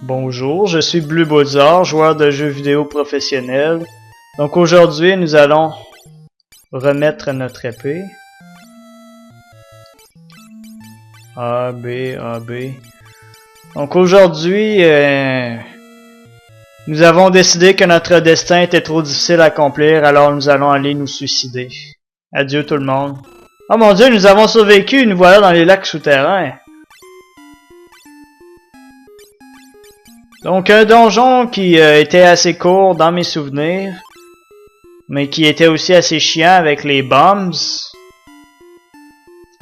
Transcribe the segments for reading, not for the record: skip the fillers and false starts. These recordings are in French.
Bonjour, je suis Bleu Bozard, joueur de jeux vidéo professionnel. Donc aujourd'hui, nous allons remettre notre épée. A, B, A, B. Donc aujourd'hui, nous avons décidé que notre destin était trop difficile à accomplir, alors nous allons aller nous suicider. Adieu tout le monde. Oh mon Dieu, nous avons survécu, nous voilà dans les lacs souterrains. Donc un donjon qui était assez court dans mes souvenirs, mais qui était aussi assez chiant avec les bombs.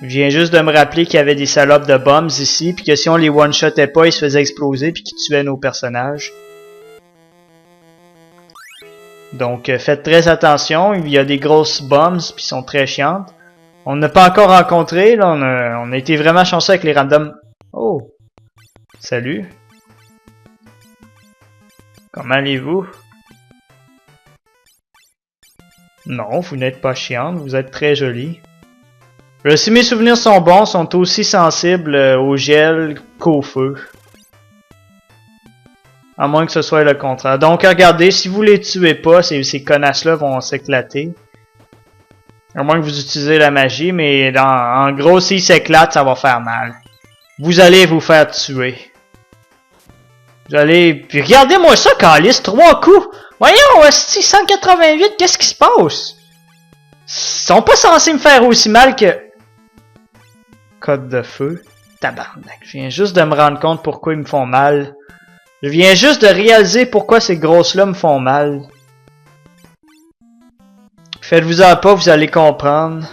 Je viens juste de me rappeler qu'il y avait des salopes de bombs ici, puis que si on les one-shotait pas, ils se faisaient exploser puis qu'ils tuaient nos personnages. Donc faites très attention, il y a des grosses bombs puis sont très chiantes. On n'a pas encore rencontré, là, on a été vraiment chanceux avec les randoms. Oh! Salut! Comment allez-vous? Non, vous n'êtes pas chiante, vous êtes très jolie. Si mes souvenirs sont bons, sont aussi sensibles au gel qu'au feu. À moins que ce soit le contraire. Donc regardez, si vous les tuez pas, ces connasses-là vont s'éclater. À moins que vous utilisez la magie, mais en gros, s'ils s'éclatent, ça va faire mal. Vous allez vous faire tuer. Vous allez... Puis regardez-moi ça, Calice, 3 coups! Voyons, esti, 188, qu'est-ce qui se passe? Ils sont pas censés me faire aussi mal que... Code de feu. Tabarnak, je viens juste de me rendre compte pourquoi ils me font mal. Je viens juste de réaliser pourquoi ces grosses-là me font mal. Faites-vous-en pas, vous allez comprendre.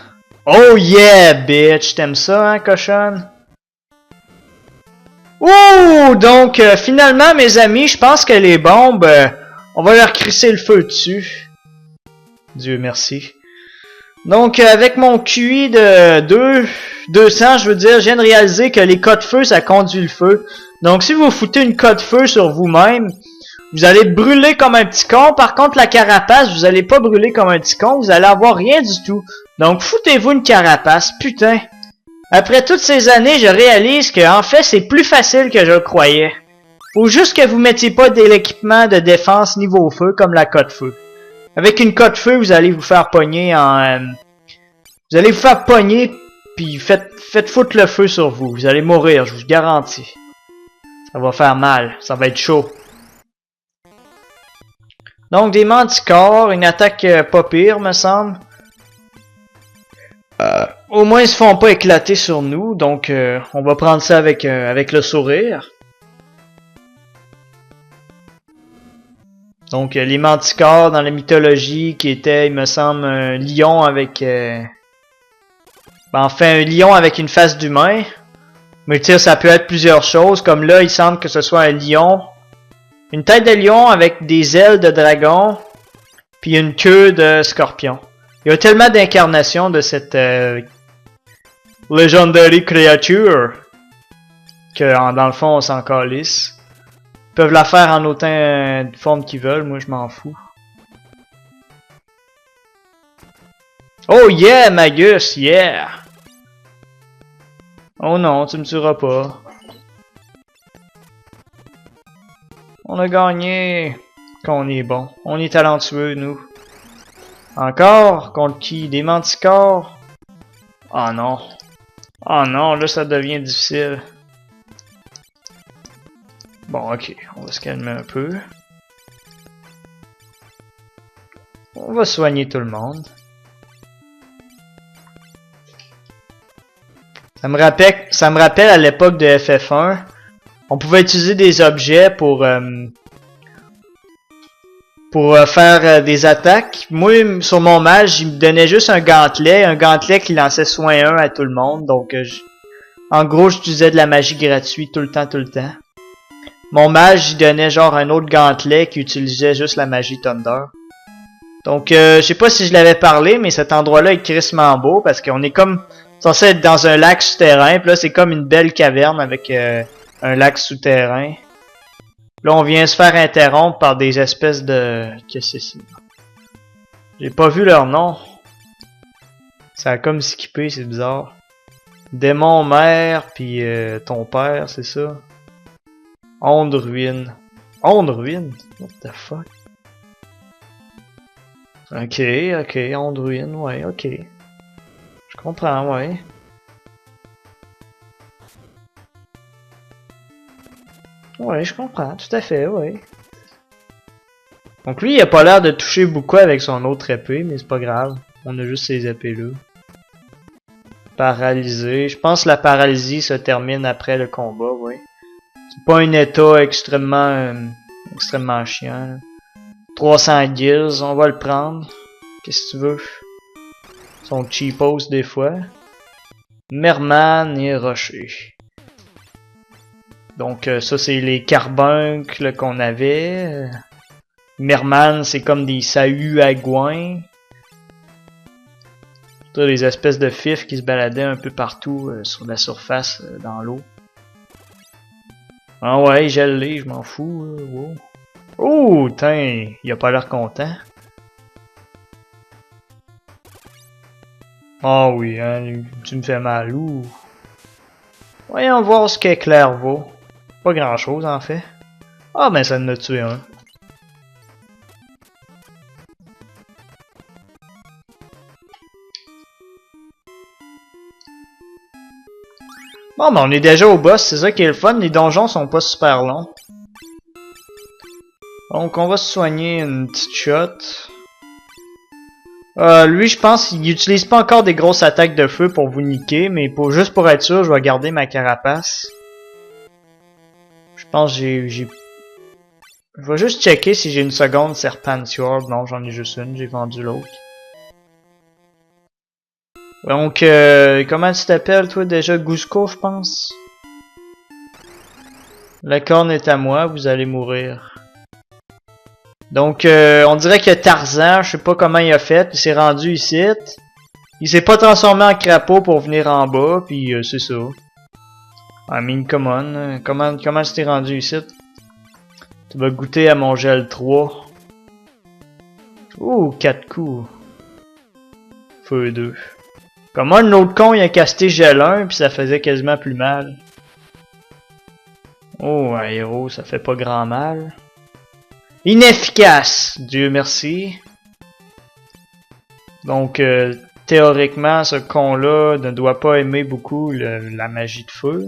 Oh yeah, bitch! T'aimes ça, hein, cochonne? Ouh! Donc, finalement, mes amis, je pense que les bombes, on va leur crisser le feu dessus. Dieu merci. Donc, avec mon QI de 200, je veux dire, je viens de réaliser que les cas de feu, ça conduit le feu. Donc, si vous foutez une cas de feu sur vous-même, vous allez brûler comme un petit con. Par contre, la carapace, vous allez pas brûler comme un petit con, vous allez avoir rien du tout. Donc, foutez-vous une carapace, putain. Après toutes ces années, je réalise que, en fait, c'est plus facile que je le croyais. Faut juste que vous mettiez pas de l'équipement de défense niveau feu comme la cote feu. Avec une cote feu, vous allez vous faire pogner en... vous allez vous faire pogner, puis faites foutre le feu sur vous. Vous allez mourir, je vous garantis. Ça va faire mal, ça va être chaud. Donc, des manticores, une attaque pas pire, me semble. Au moins, ils se font pas éclater sur nous, donc on va prendre ça avec le sourire. Donc, les manticores dans la mythologie qui était, il me semble, un lion avec... enfin, un lion avec une face d'humain. Mais tu sais, ça peut être plusieurs choses, comme là, il semble que ce soit un lion. Une tête de lion avec des ailes de dragon, puis une queue de scorpion. Il y a tellement d'incarnations de cette legendary creature que dans le fond on s'en calisse. Ils peuvent la faire en autant de forme qu'ils veulent, moi je m'en fous. Oh yeah, Magus, yeah! Oh non, tu me tueras pas. On a gagné. Qu'on est bon. On est talentueux, nous. Encore? Contre qui? Des manticores? Oh non. Oh non, là ça devient difficile. Bon, ok. On va se calmer un peu. On va soigner tout le monde. Ça me rappelle à l'époque de FF1. On pouvait utiliser des objets pour faire des attaques. Moi, sur mon mage, il me donnait juste un gantelet qui lançait soin 1 à tout le monde. Donc, en gros, j'utilisais de la magie gratuite tout le temps. Mon mage, il donnait genre un autre gantelet qui utilisait juste la magie Thunder. Donc, je sais pas si je l'avais parlé, mais cet endroit-là est crissement beau parce qu'on est comme censé être dans un lac souterrain. Puis là, c'est comme une belle caverne avec un lac souterrain. Là, on vient se faire interrompre par des espèces de... Qu'est-ce que c'est? J'ai pas vu leur nom. Ça a comme skippé, c'est bizarre. Démon mère, puis ton père, c'est ça? Onde ruine. Onde ruine? What the fuck? Ok, ok, onde ruine, ouais, ok. Je comprends, ouais. Ouais, je comprends, tout à fait, ouais. Donc lui, il a pas l'air de toucher beaucoup avec son autre épée, mais c'est pas grave. On a juste ces épées-là. Paralysé. Je pense que la paralysie se termine après le combat, ouais. C'est pas un état extrêmement chiant, là. 300 gills, on va le prendre. Qu'est-ce que tu veux? Son cheapos des fois. Merman et Rocher. Donc ça c'est les carbuncles qu'on avait. Merman c'est comme des sahuts à goin. Des espèces de fifs qui se baladaient un peu partout sur la surface dans l'eau. Ah ouais, je l'ai, je m'en fous. Wow. Oh, tain, il a pas l'air content. Ah oui, hein, tu me fais mal, ouh. Voyons voir ce qu'Éclair vaut. Pas grand chose en fait. Ah ben ça en a tué un. Bon ben on est déjà au boss, c'est ça qui est le fun, les donjons sont pas super longs. Donc on va se soigner une petite shot. Lui je pense qu'il utilise pas encore des grosses attaques de feu pour vous niquer, mais juste pour être sûr, je vais garder ma carapace. Je pense que j'ai... Je vais juste checker si j'ai une seconde Serpent Sword. Non, j'en ai juste une, j'ai vendu l'autre. Donc, comment tu t'appelles toi déjà? Gusco, je pense? La corne est à moi, vous allez mourir. Donc, on dirait que Tarzan, je sais pas comment il a fait, il s'est rendu ici. Il s'est pas transformé en crapaud pour venir en bas, puis c'est ça. I mean, come on, comment tu t'es rendu ici? Tu vas goûter à mon gel 3. Ouh, 4 coups. Feu 2. Comment l'autre con il a casté gel 1 puis ça faisait quasiment plus mal. Oh, un héros, ça fait pas grand mal. Inefficace, Dieu merci. Donc, théoriquement, ce con-là ne doit pas aimer beaucoup la magie de feu.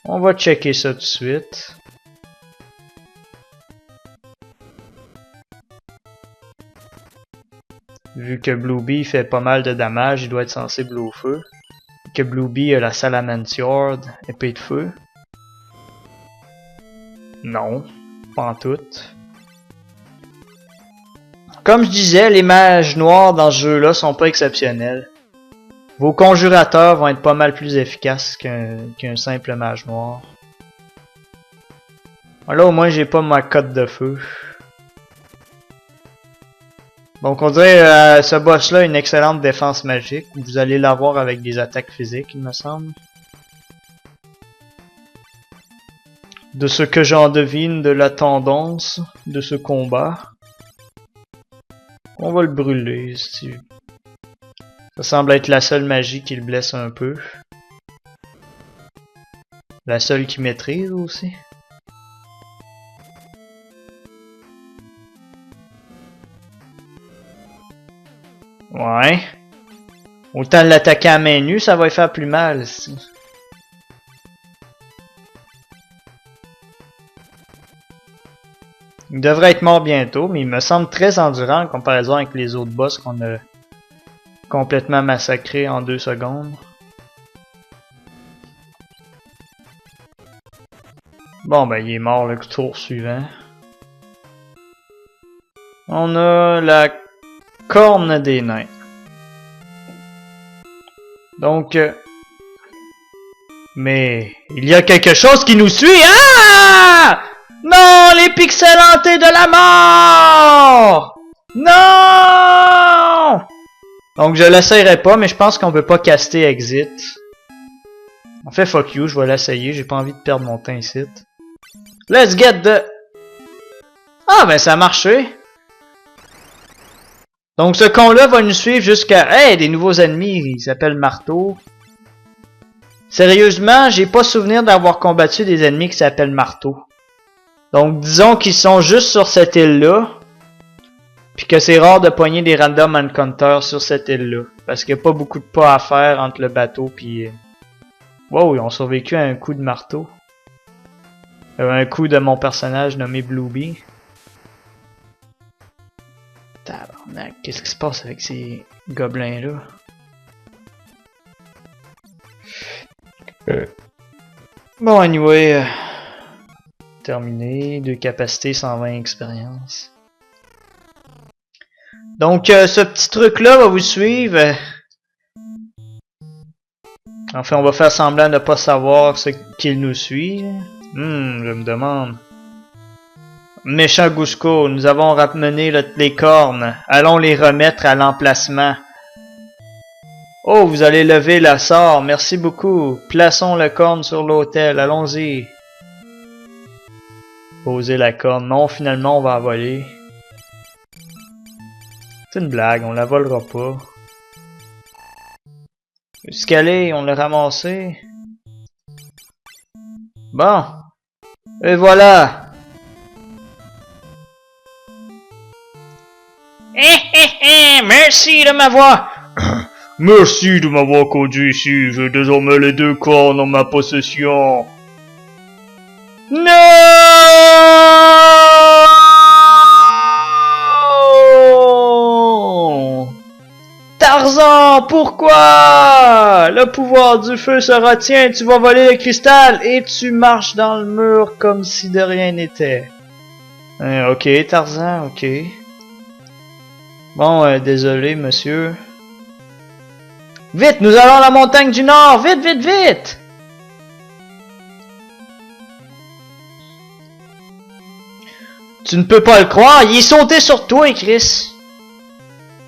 On va checker ça tout de suite. Vu que Bluebee fait pas mal de dommages, il doit être sensible au feu. Que Bluebee a la Salamentiord, épée de feu. Non, pas en tout. Comme je disais, les mages noirs dans ce jeu-là sont pas exceptionnels. Vos conjurateurs vont être pas mal plus efficaces qu'un simple mage noir. Là au moins j'ai pas ma cote de feu. Donc on dirait ce boss-là a une excellente défense magique. Vous allez l'avoir avec des attaques physiques, il me semble. De ce que j'en devine de la tendance de ce combat. On va le brûler, si... Ça semble être la seule magie qui le blesse un peu. La seule qui maîtrise aussi. Ouais. Autant l'attaquer à main nue, ça va lui faire plus mal. Il devrait être mort bientôt, mais il me semble très endurant en comparaison avec les autres boss qu'on a complètement massacrés en 2 secondes. Bon ben il est mort le tour suivant. On a la corne des nains. Donc... mais... il y a quelque chose qui nous suit! Ah! Non! Les pixels hantés de la mort! Non! Donc je l'essayerai pas, mais je pense qu'on peut pas caster exit. En fait, fuck you, je vais l'essayer, j'ai pas envie de perdre mon temps ici. Let's get the... Ah ben ça a marché! Donc ce con-là va nous suivre jusqu'à... Hey, des nouveaux ennemis, il s'appelle Marteau. Sérieusement, j'ai pas souvenir d'avoir combattu des ennemis qui s'appellent Marteau. Donc, disons qu'ils sont juste sur cette île-là. Puis que c'est rare de pogner des random encounters sur cette île-là. Parce qu'il n'y a pas beaucoup de pas à faire entre le bateau puis... Wow, ils ont survécu à un coup de marteau. Un coup de mon personnage nommé Bluebee. Tabarnak, qu'est-ce qui se passe avec ces gobelins-là? Bon, anyway... terminé. 2 capacités, 120 expérience. Donc, ce petit truc-là va vous suivre. Enfin, on va faire semblant de ne pas savoir ce qu'il nous suit. Je me demande. Méchant Gusco, nous avons ramené les cornes. Allons les remettre à l'emplacement. Oh, vous allez lever la sort. Merci beaucoup. Plaçons le corne sur l'autel. Allons-y. Poser la corne. Non, finalement, on va la voler. C'est une blague, on la volera pas. Escalé, on l'a ramassé. Bon. Et voilà. Merci de m'avoir... Merci de m'avoir conduit ici. J'ai désormais les 2 cornes en ma possession. Non! Tarzan, pourquoi? Le pouvoir du feu se retient, tu vas voler le cristal et tu marches dans le mur comme si de rien n'était. Ok, Tarzan, ok. Bon, désolé, monsieur. Vite, nous allons à la montagne du Nord! Vite, vite, vite! Tu ne peux pas le croire, il est sauté sur toi, Chris.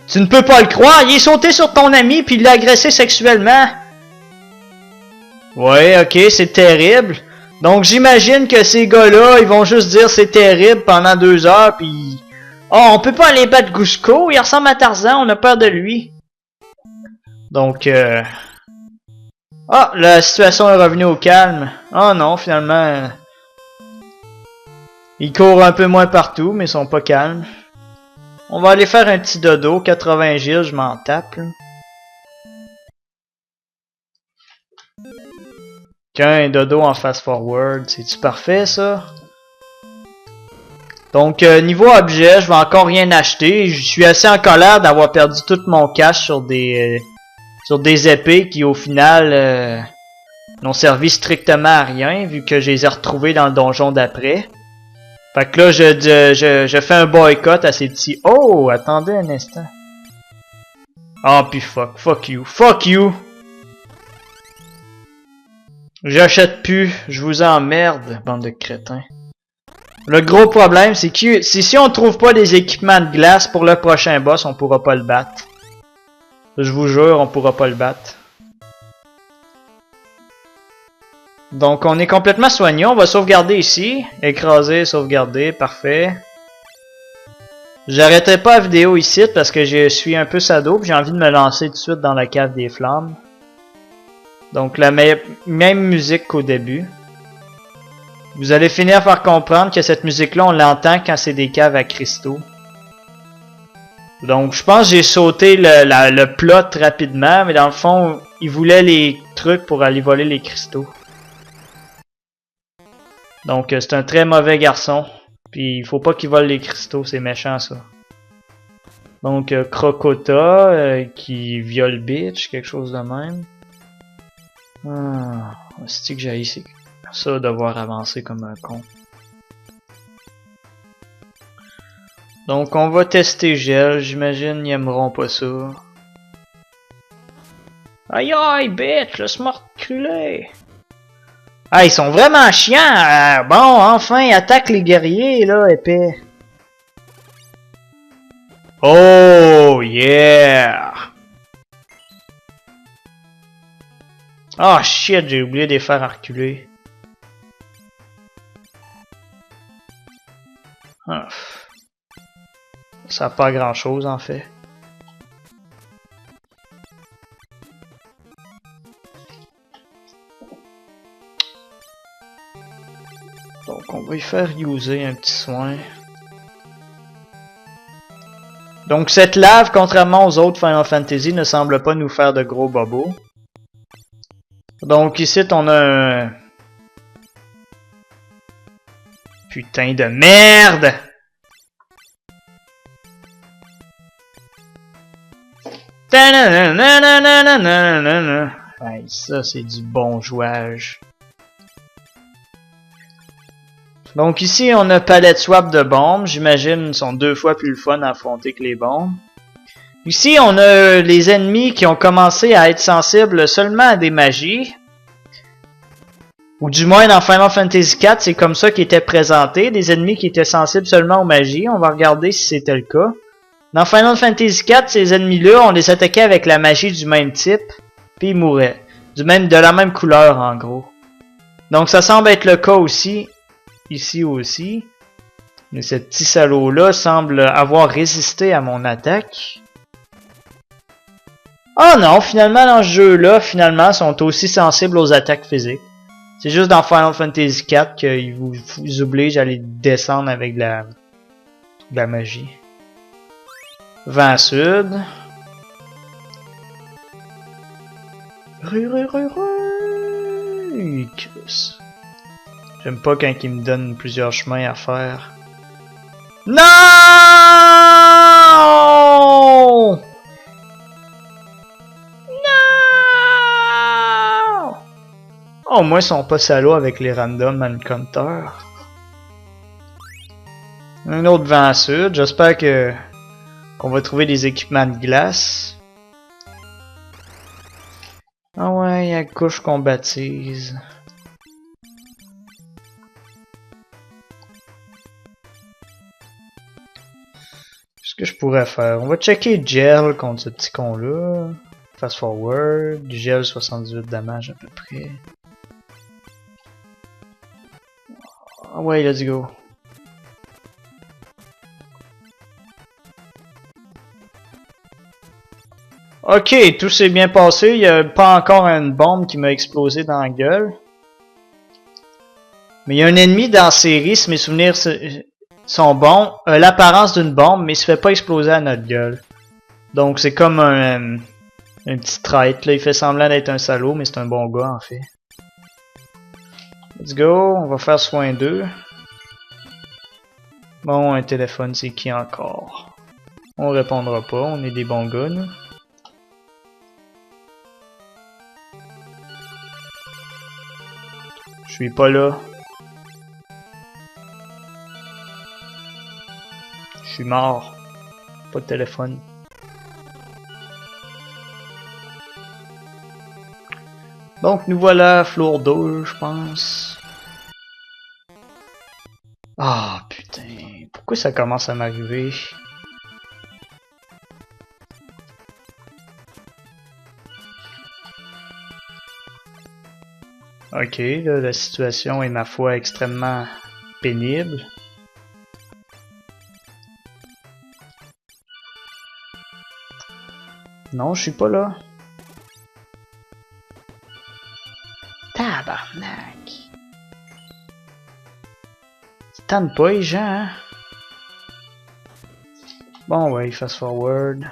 Tu ne peux pas le croire, il est sauté sur ton ami puis il l'a agressé sexuellement. Ouais, ok, c'est terrible. Donc j'imagine que ces gars-là, ils vont juste dire c'est terrible pendant 2 heures puis... Oh, on peut pas aller battre Gusco, il ressemble à Tarzan, on a peur de lui. Donc, Ah, la situation est revenue au calme. Oh non, finalement... Ils courent un peu moins partout, mais ils sont pas calmes. On va aller faire un petit dodo, 80 giles, je m'en tape. Là. Qu'un dodo en fast forward, c'est-tu parfait ça? Donc niveau objet, je vais encore rien acheter. Je suis assez en colère d'avoir perdu tout mon cash sur des épées qui au final n'ont servi strictement à rien vu que je les ai retrouvées dans le donjon d'après. Fait que là, je fais un boycott à ces petits... Oh, attendez un instant. Ah, puis fuck you, fuck you! J'achète plus, je vous emmerde, bande de crétins. Le gros problème, c'est que si on trouve pas des équipements de glace pour le prochain boss, on pourra pas le battre. Je vous jure, on pourra pas le battre. Donc on est complètement soigné, on va sauvegarder ici. Écraser, sauvegarder, parfait. J'arrêterai pas la vidéo ici parce que je suis un peu sado et j'ai envie de me lancer tout de suite dans la cave des flammes. Donc la même musique qu'au début. Vous allez finir par comprendre que cette musique-là, on l'entend quand c'est des caves à cristaux. Donc je pense que j'ai sauté le plot rapidement, mais dans le fond, ils voulaient les trucs pour aller voler les cristaux. Donc c'est un très mauvais garçon. Puis il faut pas qu'il vole les cristaux, c'est méchant ça. Donc Crocota qui viole bitch, quelque chose de même. Ah, c'est que j'ai ici. Ça, devoir avancer comme un con. Donc on va tester gel, j'imagine ils aimeront pas ça. Aïe aïe bitch, laisse-moi reculer. Ah, ils sont vraiment chiants! Bon, enfin, attaque les guerriers, là, épais. Oh, yeah! Oh, shit, j'ai oublié de les faire reculer. Ah. Ça n'a pas grand-chose, en fait. Donc on va y faire user un petit soin. Donc cette lave, contrairement aux autres Final Fantasy, ne semble pas nous faire de gros bobos. Donc ici on a un... Putain de merde! Ouais, ça c'est du bon jouage. Donc ici on a palette swap de bombes, j'imagine sont 2 fois plus le fun à affronter que les bombes. Ici on a les ennemis qui ont commencé à être sensibles seulement à des magies. Ou du moins dans Final Fantasy IV c'est comme ça qu'ils étaient présentés, des ennemis qui étaient sensibles seulement aux magies, on va regarder si c'était le cas. Dans Final Fantasy IV, ces ennemis-là, on les attaquait avec la magie du même type, puis ils mouraient. De la même couleur, en gros. Donc ça semble être le cas aussi, ici aussi. Mais ce petit salaud-là semble avoir résisté à mon attaque. Oh non, finalement, dans ce jeu-là, finalement, sont aussi sensibles aux attaques physiques. C'est juste dans Final Fantasy IV qu'ils vous obligent à les descendre avec de la magie. Vent sud. J'aime pas quand il me donne plusieurs chemins à faire. Non! Non! Oh, au moins ils sont pas salauds avec les random encounters. Un autre vent sud. J'espère qu'on va trouver des équipements de glace. Ah ouais, il y a couche qu'on baptise. Qu'est-ce que je pourrais faire? On va checker gel contre ce petit con-là. Fast forward. Gel 78 damage à peu près. Ah ouais, let's go. Ok, tout s'est bien passé. Il n'y a pas encore une bombe qui m'a explosé dans la gueule. Mais il y a un ennemi dans la série, si mes souvenirs sont bons, l'apparence d'une bombe, mais il se fait pas exploser à notre gueule. Donc c'est comme un petit traître. Là, il fait semblant d'être un salaud, mais c'est un bon gars en fait. Let's go, on va faire soin d'eux. Bon, un téléphone, c'est qui encore? On répondra pas, on est des bons gars, nous. Je suis pas là. Je suis mort. Pas de téléphone. Donc nous voilà, floor 2, je pense. Ah putain, pourquoi ça commence à m'arriver? Ok, là, la situation est ma foi extrêmement pénible. Non, je suis pas là. Tabarnak. Ils tannent pas les gens, hein? Bon, ouais, fast forward.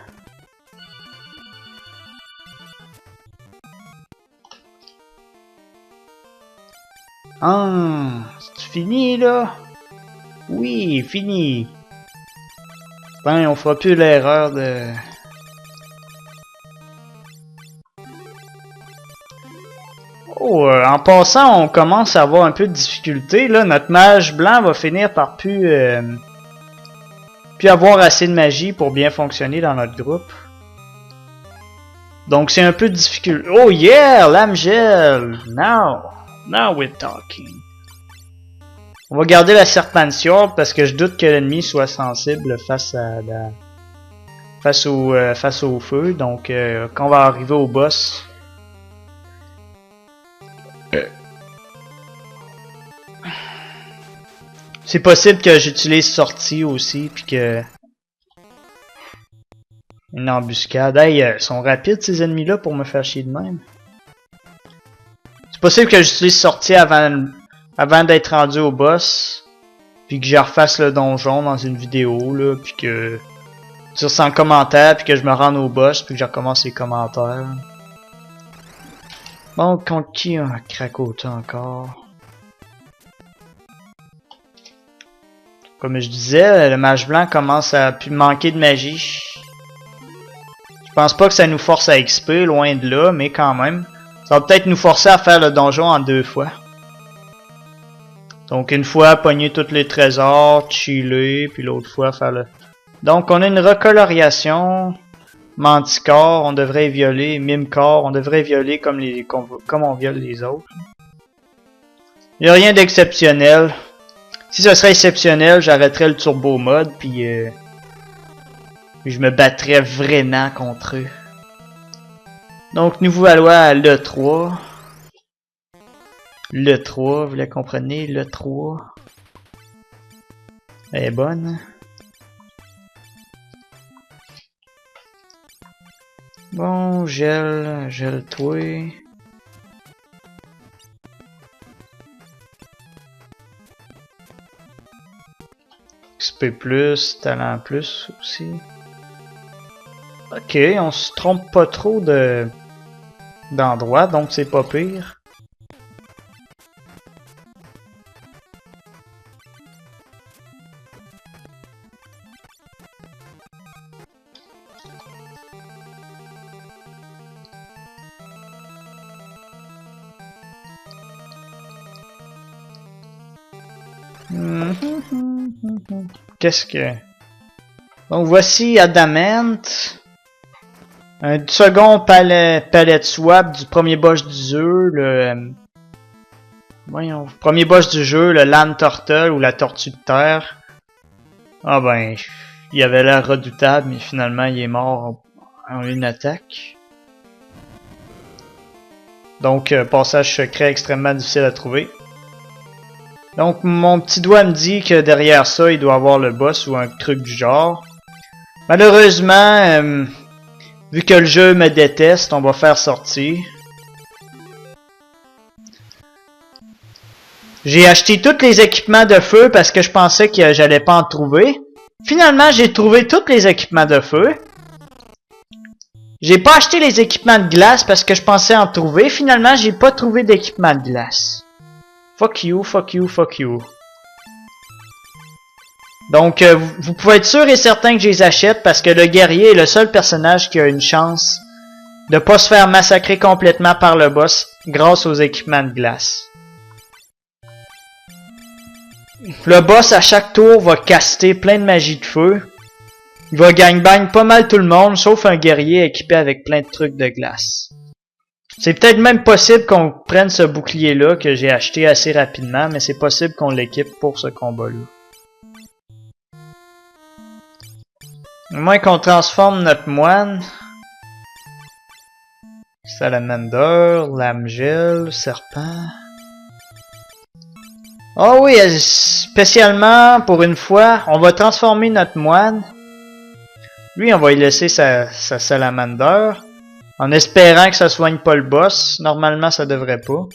Ah, c'est fini là? Oui, fini. Ben, on fera plus l'erreur de... Oh, en passant, on commence à avoir un peu de difficulté. Là, notre mage blanc va finir par plus avoir assez de magie pour bien fonctionner dans notre groupe. Donc c'est un peu difficile. Oh yeah, lame gel. Now we're talking. On va garder la serpentine parce que je doute que l'ennemi soit sensible face au feu. Donc quand on va arriver au boss. C'est possible que j'utilise sortie aussi, puis que... Une embuscade. Hey, ils sont rapides ces ennemis-là pour me faire chier de même. C'est possible que j'utilise sortie avant avant d'être rendu au boss. Puis que je refasse le donjon dans une vidéo, là, puis que... sur 100 commentaires, puis que je me rende au boss, puis que je recommence les commentaires. Bon, contre qui on a cracoté encore? Comme je disais, le mage blanc commence à plus manquer de magie. Je pense pas que ça nous force à XP, loin de là, mais quand même. Ça va peut-être nous forcer à faire le donjon en 2 fois. Donc une fois pogner tous les trésors, chiller, puis l'autre fois faire le... Donc on a une recoloriation. Manticore, on devrait violer. Mimecore, on devrait violer comme on viole les autres. Il n'y a rien d'exceptionnel. Si ce serait exceptionnel, j'arrêterais le turbo mode, puis je me battrais vraiment contre eux. Donc nous voilà à l'E3. L'E3, vous la comprenez, l'E3. Elle est bonne. Bon, gèle-toi. XP+, talent plus aussi. Ok, on se trompe pas trop d'endroits, donc c'est pas pire. Qu'est-ce que... Donc voici Adamant. Un second palette swap du premier boss du jeu, voyons, premier boss du jeu, le Land Turtle ou la Tortue de Terre. Ah ben, il avait l'air redoutable, mais finalement il est mort en une attaque. Donc, passage secret extrêmement difficile à trouver. Donc, mon petit doigt me dit que derrière ça, il doit avoir le boss ou un truc du genre. Malheureusement, vu que le jeu me déteste, on va faire sortir. J'ai acheté tous les équipements de feu parce que je pensais que j'allais pas en trouver. Finalement, j'ai trouvé tous les équipements de feu. J'ai pas acheté les équipements de glace parce que je pensais en trouver. Finalement, j'ai pas trouvé d'équipement de glace. Fuck you, fuck you, fuck you. Donc, vous pouvez être sûr et certain que je les achète parce que le guerrier est le seul personnage qui a une chance de pas se faire massacrer complètement par le boss grâce aux équipements de glace. Le boss, à chaque tour, va caster plein de magie de feu. Il va gangbang pas mal tout le monde, sauf un guerrier équipé avec plein de trucs de glace. C'est peut-être même possible qu'on prenne ce bouclier-là que j'ai acheté assez rapidement, mais c'est possible qu'on l'équipe pour ce combat-là. À moins qu'on transforme notre moine. Salamander, lame-gel, serpent. Oh oui, spécialement pour une fois, on va transformer notre moine. Lui, on va y laisser sa salamander. En espérant que ça soigne pas le boss. Normalement, ça devrait pas.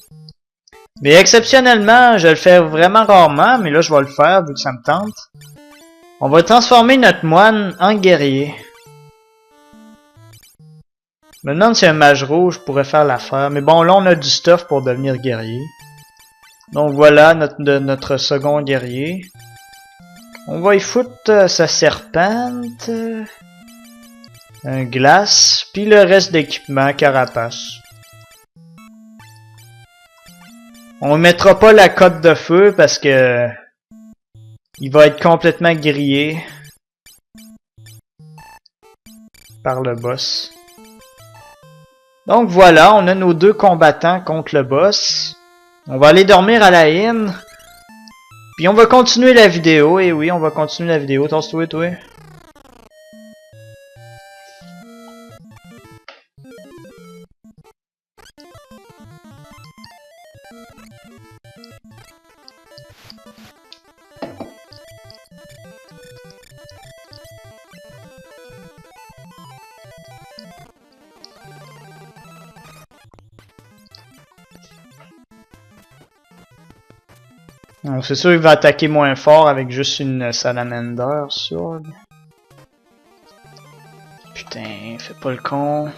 Mais exceptionnellement, je le fais vraiment rarement, mais là, je vais le faire vu que ça me tente. On va transformer notre moine en guerrier. Je me demande si un mage rouge pourrait faire l'affaire. Mais bon, là, on a du stuff pour devenir guerrier. Donc voilà notre second guerrier. On va y foutre sa serpente. Un glace, puis le reste d'équipement, carapace. On mettra pas la cote de feu parce que il va être complètement grillé par le boss. Donc voilà, on a nos deux combattants contre le boss. On va aller dormir à la inn. Puis on va continuer la vidéo. Et oui, on va continuer la vidéo. Tasse-toi, toi. Donc c'est sûr qu'il va attaquer moins fort avec juste une salamander sword. Putain, fais pas le con.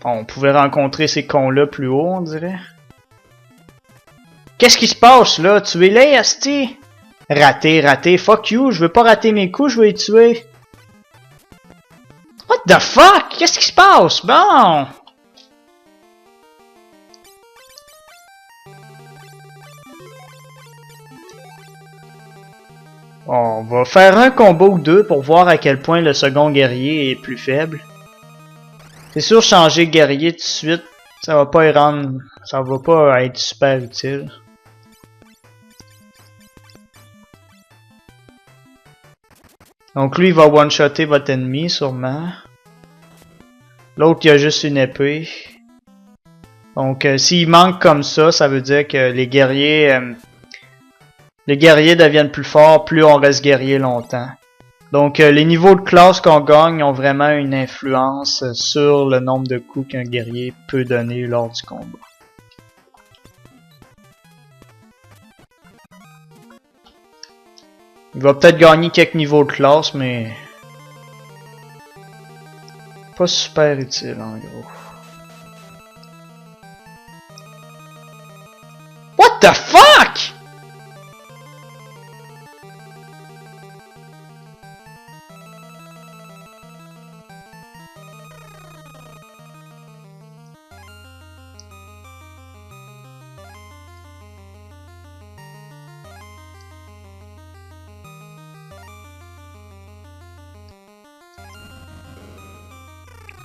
Bon, on pouvait rencontrer ces cons-là plus haut, on dirait. Qu'est-ce qui se passe là? Tuez-les, asti! Raté, raté, fuck you, je veux pas rater mes coups, je veux les tuer. What the fuck? Qu'est-ce qui se passe? Bon! On va faire un combat ou deux pour voir à quel point le second guerrier est plus faible. C'est sûr, changer guerrier tout de suite, ça va pas y rendre, ça va pas être super utile. Donc lui, il va one-shotter votre ennemi, sûrement. L'autre, il a juste une épée. Donc, s'il manque comme ça veut dire que les guerriers deviennent plus forts, plus on reste guerrier longtemps. Donc, les niveaux de classe qu'on gagne ont vraiment une influence sur le nombre de coups qu'un guerrier peut donner lors du combat. Il va peut-être gagner quelques niveaux de classe, mais pas super utile en gros. What the fuck?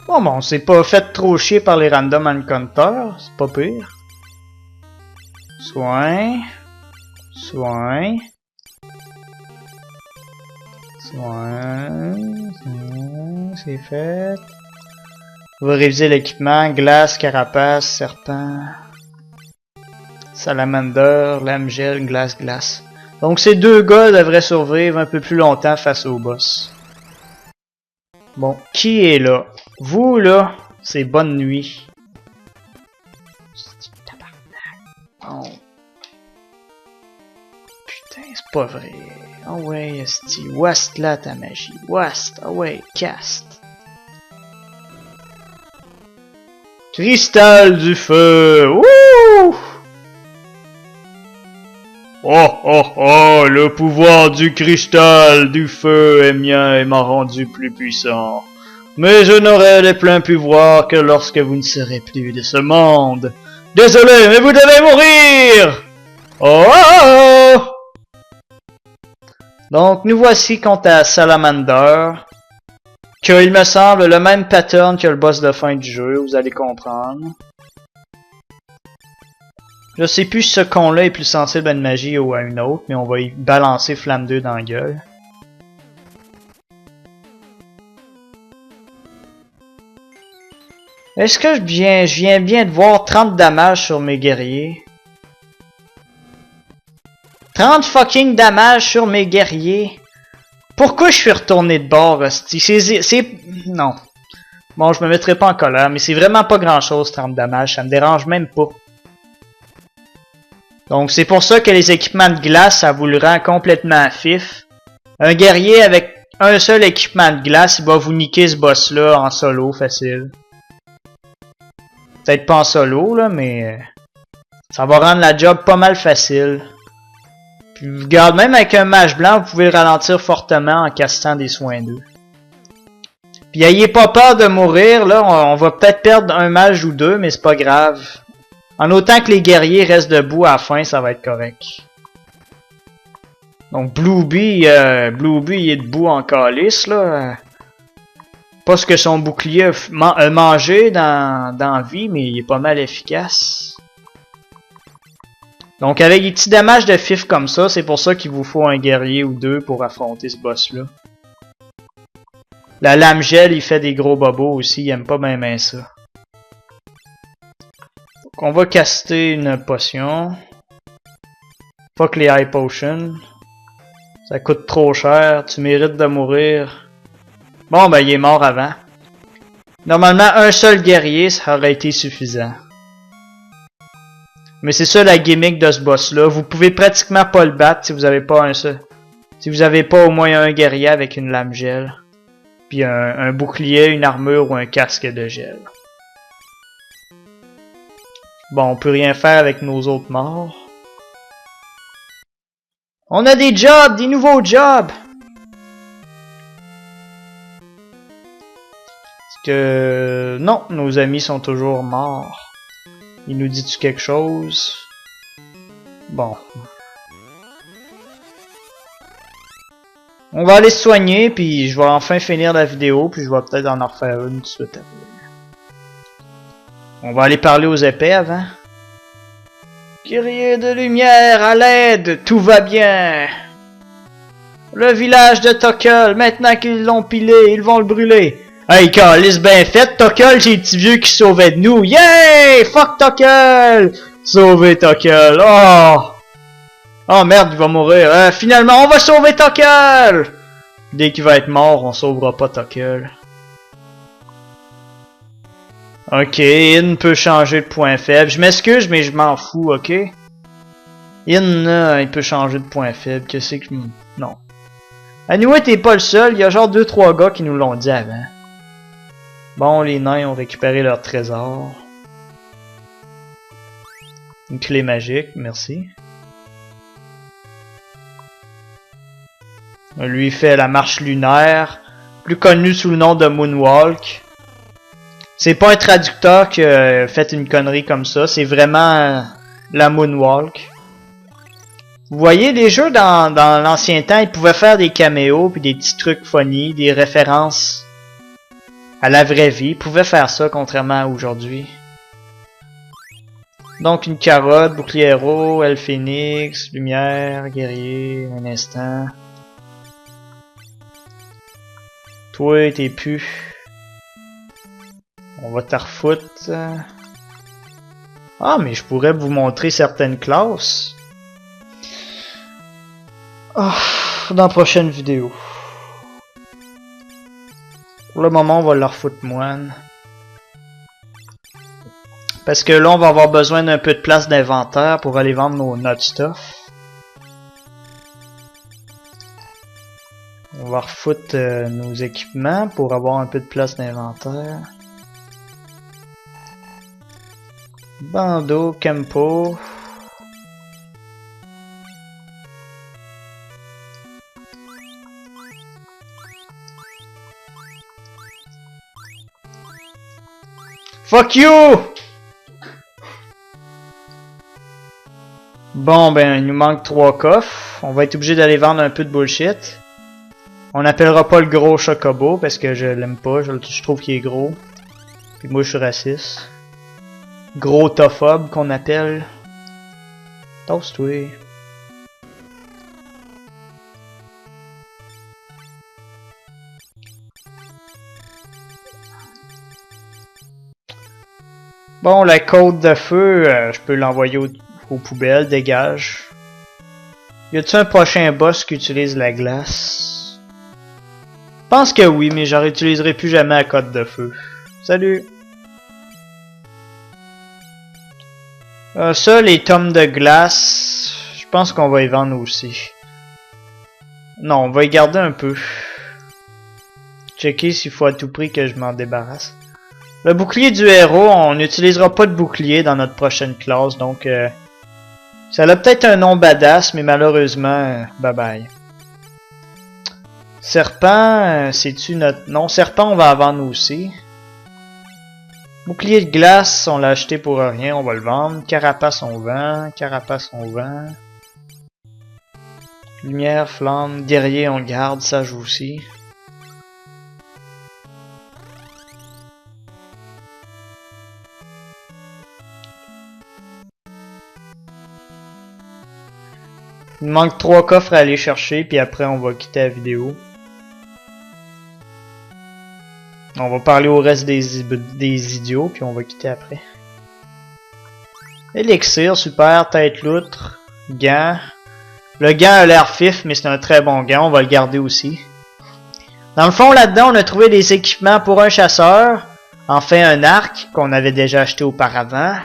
Bon, on s'est pas fait trop chier par les random encounters, c'est pas pire. Soin. Soin. Soin. C'est fait. On va réviser l'équipement. Glace, carapace, serpent. Salamander, lame gel, glace, glace. Donc ces deux gars devraient survivre un peu plus longtemps face au boss. Bon, qui est là? Vous, là, c'est bonne nuit. Oh. Putain, c'est pas vrai. Oh ouais, esti. Wast là ta magie. Wast. Oh ouais, cast. Cristal du feu. Wouh! Oh oh oh, le pouvoir du cristal du feu est mien et m'a rendu plus puissant. Mais je n'aurai les pleins pouvoirs que lorsque vous ne serez plus de ce monde. Désolé, mais vous devez mourir! Oh oh oh! Donc, nous voici contre à Salamander. Que, il me semble, le même pattern que le boss de fin du jeu, vous allez comprendre. Je sais plus si ce con-là est plus sensible à une magie ou à une autre, mais on va y balancer Flamme 2 dans la gueule. Est-ce que je viens bien de voir 30 dommages sur mes guerriers? 30 fucking dommages sur mes guerriers? Pourquoi je suis retourné de bord, hostie? C'est... Non. Bon, je me mettrai pas en colère, mais c'est vraiment pas grand-chose, 30 dommages. Ça me dérange même pas. Donc, c'est pour ça que les équipements de glace, ça vous le rend complètement fif. Un guerrier avec un seul équipement de glace, il va vous niquer ce boss-là en solo, facile. Peut-être pas en solo, là, mais ça va rendre la job pas mal facile. Puis, regarde, même avec un mage blanc, vous pouvez le ralentir fortement en castant des soins d'eux. Puis, ayez pas peur de mourir, là, on va peut-être perdre un mage ou deux, mais c'est pas grave. En autant que les guerriers restent debout à la fin, ça va être correct. Donc, Blueby, il est debout en calice, là. Pas ce que son bouclier a mangé dans la vie, mais il est pas mal efficace. Donc avec des petits dommages de fif comme ça, c'est pour ça qu'il vous faut un guerrier ou deux pour affronter ce boss-là. La lame gel, il fait des gros bobos aussi, il aime pas bien ça. Donc on va caster une potion. Fuck les high potions. Ça coûte trop cher, tu mérites de mourir. Bon, ben, il est mort avant. Normalement, un seul guerrier, ça aurait été suffisant. Mais c'est ça la gimmick de ce boss-là. Vous pouvez pratiquement pas le battre si vous avez pas un seul. Si vous avez pas au moins un guerrier avec une lame gel. Puis un bouclier, une armure ou un casque de gel. Bon, on peut rien faire avec nos autres morts. On a des jobs, des nouveaux jobs! Est-ce que... Non, nos amis sont toujours morts. Il nous dit-tu quelque chose? Bon. On va aller se soigner, puis je vais enfin finir la vidéo, puis je vais peut-être en refaire une tout de suite après. On va aller parler aux épées avant. Guerrier de lumière, à l'aide, tout va bien. Le village de Tokkul, maintenant qu'ils l'ont pilé, ils vont le brûler. Hey, calice bien fait, Tokkul, c'est le petit vieux qui sauvait de nous. Yeah! Fuck Tokkul! Sauver Tokkul, oh! Oh merde, il va mourir. Finalement, on va sauver Tokkul! Dès qu'il va être mort, on sauvera pas Tokkul. Ok, In peut changer de point faible. Je m'excuse, mais je m'en fous, ok? In, il peut changer de point faible. Qu'est-ce que... Non. Anyway, t'es pas le seul. Il y a genre 2-3 gars qui nous l'ont dit avant. Bon, les nains ont récupéré leur trésor. Une clé magique, merci. Lui fait la marche lunaire, plus connue sous le nom de Moonwalk. C'est pas un traducteur qui a fait une connerie comme ça, c'est vraiment la Moonwalk. Vous voyez, les jeux dans l'ancien temps, ils pouvaient faire des caméos puis des petits trucs funny, des références à la vraie vie. Ils pouvaient faire ça contrairement à aujourd'hui. Donc une carotte, bouclier héros, elfe phénix, lumière, guerrier, un instant. Toi, t'es pu. On va te refoutre. Ah, mais je pourrais vous montrer certaines classes. Oh, dans la prochaine vidéo. Pour le moment, on va leur foutre moine. Parce que là, on va avoir besoin d'un peu de place d'inventaire pour aller vendre notre stuff. On va refoutre nos équipements pour avoir un peu de place d'inventaire. Bandeau, Kempo. Fuck you! Bon, ben, il nous manque 3 coffres. On va être obligé d'aller vendre un peu de bullshit. On n'appellera pas le gros Chocobo parce que je l'aime pas. Je trouve qu'il est gros. Puis moi, je suis raciste. Gros tophobe qu'on appelle. Toast-toi. Bon, la côte de feu, je peux l'envoyer aux poubelles, dégage. Y a-t-il un prochain boss qui utilise la glace? Je pense que oui, mais j'en réutiliserai plus jamais la côte de feu. Salut! Ça, les tomes de glace, je pense qu'on va y vendre aussi. Non, on va y garder un peu. Checker s'il faut à tout prix que je m'en débarrasse. Le bouclier du héros, on n'utilisera pas de bouclier dans notre prochaine classe, donc ça a peut-être un nom badass, mais malheureusement, bye bye. Serpent, c'est-tu notre... Non, serpent, on va en vendre aussi. Bouclier de glace, on l'a acheté pour rien, on va le vendre. Carapace, on vend. Carapace, on vend. Lumière, flamme, guerrier, on garde, ça joue aussi. Il me manque 3 coffres à aller chercher, puis après on va quitter la vidéo. On va parler au reste des idiots, puis on va quitter après. Élixir, super, tête loutre, gant. Le gant a l'air fif, mais c'est un très bon gant, on va le garder aussi. Dans le fond, là-dedans, on a trouvé des équipements pour un chasseur. Enfin, un arc qu'on avait déjà acheté auparavant.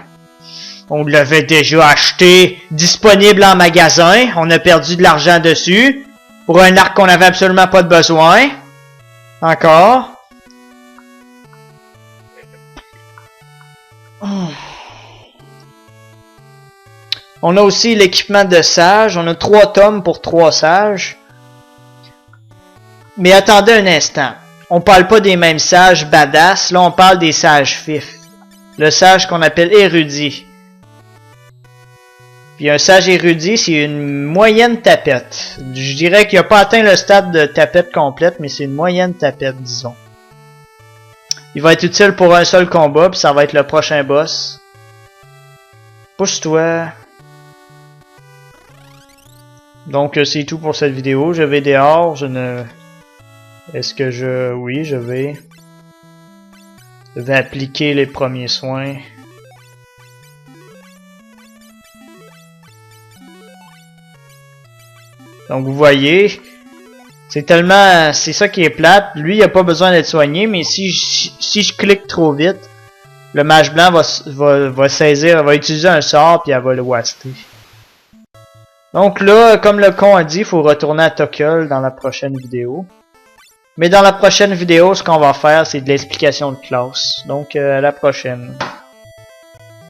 On l'avait déjà acheté, disponible en magasin. On a perdu de l'argent dessus. Pour un arc qu'on avait absolument pas de besoin. Encore. On a aussi l'équipement de sage. On a 3 tomes pour 3 sages. Mais attendez un instant. On parle pas des mêmes sages badass. Là, on parle des sages fifs. Le sage qu'on appelle érudit. Puis un sage érudit, c'est une moyenne tapette. Je dirais qu'il n'a pas atteint le stade de tapette complète, mais c'est une moyenne tapette, disons. Il va être utile pour un seul combat, puis ça va être le prochain boss. Pousse-toi. Donc c'est tout pour cette vidéo. Je vais dehors, je ne... Est-ce que je... Oui, je vais appliquer les premiers soins. Donc vous voyez, c'est ça qui est plate. Lui, il a pas besoin d'être soigné, mais si je clique trop vite, le mage blanc va saisir, va utiliser un sort, puis elle va le waster. Donc là, comme le con a dit, il faut retourner à Tokyol dans la prochaine vidéo. Mais dans la prochaine vidéo, ce qu'on va faire, c'est de l'explication de classe. Donc à la prochaine.